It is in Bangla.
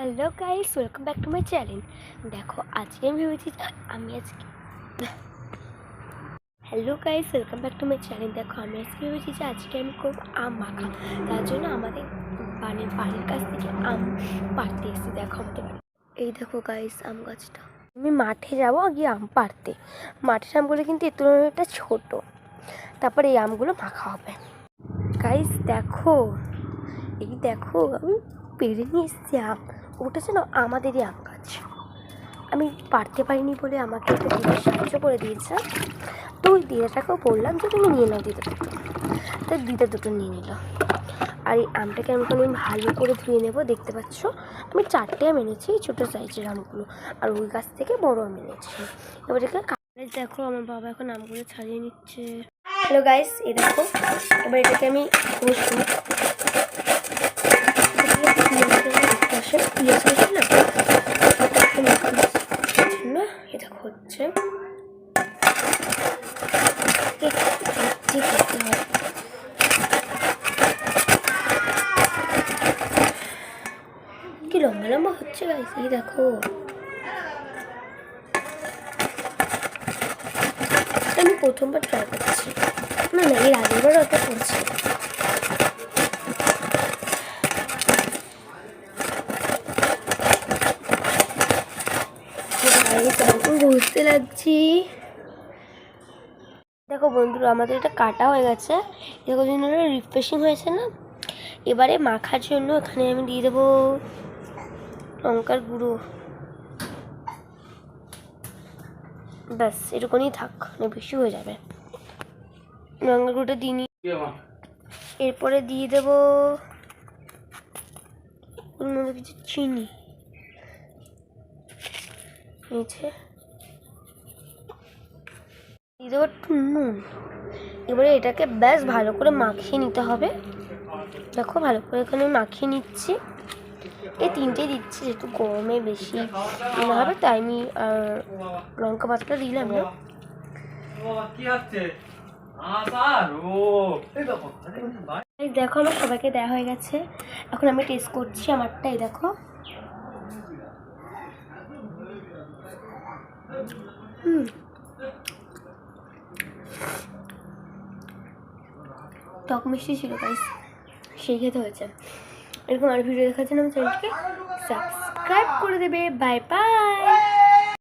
Hello guys, welcome back to my channel. দেখো আজকে আমি ভেবেছি hello guys, welcome back to my channel. দেখো আমি আজকে ভেবেছি যে আজকে আমি করবো আম মাখা। তার জন্য আমাদের বাড়ির কাছ থেকে আম পাড়তে এসেছি। দেখো আমাদের বাড়ি, এই দেখো গাইস আম গাছটা। আমি মাঠে যাবো গিয়ে আম পাড়তে। মাঠের আমগুলো কিন্তু এর তুলনায় ছোট। তারপরে এই আমগুলো মাখা হবে। গাইস দেখো, এই দেখো আমি পেরে নিয়ে এসেছি আম। ওটা যেন আমাদেরই আম গাছ। আমি পারতে পারিনি বলে আমাকে একটা দিদি সাহায্য করে দিয়েছে। তো ওই দিদাটাকেও বললাম যে তুমি নিয়ে নাও দিদা দুটো। তো দিদা দুটো নিয়ে নিল। আর এই আমটাকে আমি ভালো করে ধুয়ে নেবো। দেখতে পাচ্ছ আমি 4টে আম এনেছি, ছোটো সাইজের আমগুলো। আর ওই গাছ থেকে বড় আম এনেছি। এবার এটাকে দেখো আমার বাবা এখন আমগুলো ছাড়িয়ে নিচ্ছে। হ্যালো গাইস, এই দেখো এবার এটাকে আমি বসবো। এটা হচ্ছে কি লম্বা লম্বা হচ্ছে গাইস, এই দেখো। আমি প্রথমবার ট্রাই করছি, না এর আগেরবার ওটা করছি। বুঝতে লাগছি। দেখো বন্ধুরা, আমাদের এটা কাটা হয়ে গেছে। দেখো দিন রিফ্রেশিং হয়েছে না। এবারে মাখার জন্য এখানে আমি দিয়ে দেবো লঙ্কার গুঁড়ো। ব্যাস এটুকুনি থাক, না বেশি হয়ে যাবে। লঙ্কার গুঁড়োটা দিইনি। এরপরে দিয়ে দেবো ওর মধ্যে কিছু চিনি নিচে দিয়ে দেবো একটু নুন। এবারে এটাকে ব্যাস ভালো করে মাখিয়ে নিতে হবে। দেখো ভালো করে এখানে মাখিয়ে নিচ্ছি। এই 3টে দিচ্ছি, যেহেতু গরমে বেশি মনে হবে তাই আমি আর লঙ্কা পাতাটা দিলাম না। দেখো আমার সবাইকে দেওয়া হয়ে গেছে। এখন আমি টেস্ট করছি আমারটাই। দেখো টক মিষ্টি ছিল গাইস, সেই খেতে হয়েছে। এরকম আর ভিডিও দেখার জন্য আমার চ্যানেলটিকে সাবস্ক্রাইব করে দেবে। Bye bye.